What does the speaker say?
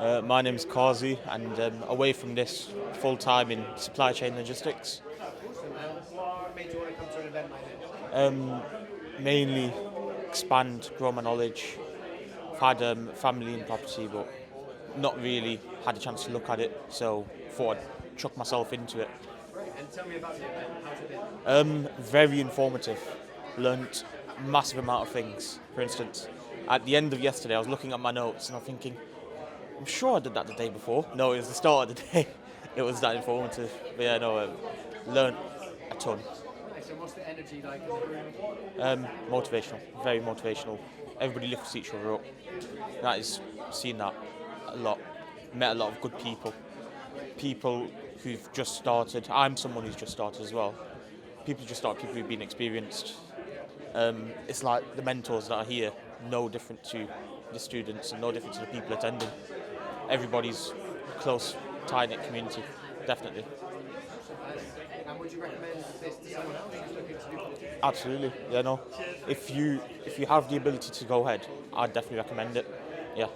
My name's Kazi, and away from this, full time in supply chain logistics. What made you want to come to an event like this? Mainly expand, grow my knowledge. I've had family in property, but not really had a chance to look at it, so thought I'd chuck myself into it. Great. And tell me about the event. How's it been? Very informative. Learnt a massive amount of things. For instance, at the end of yesterday, I was looking at my notes and I'm thinking, I'm sure I did that the day before. No, it was the start of the day. It was that informative. But yeah, no, learnt a ton. Nice. And what's the energy like in the room? Motivational, very motivational. Everybody lifts each other up. That is, seen that a lot. Met a lot of good people. People who've just started. I'm someone who's just started as well. People who've been experienced. It's like the mentors that are here, no different to the students and no different to the people attending. Everybody's close, tight-knit community, definitely. And would you recommend this to someone else who's looking to do politics? Absolutely, yeah, no. If you have the ability to go ahead, I'd definitely recommend it. Yeah.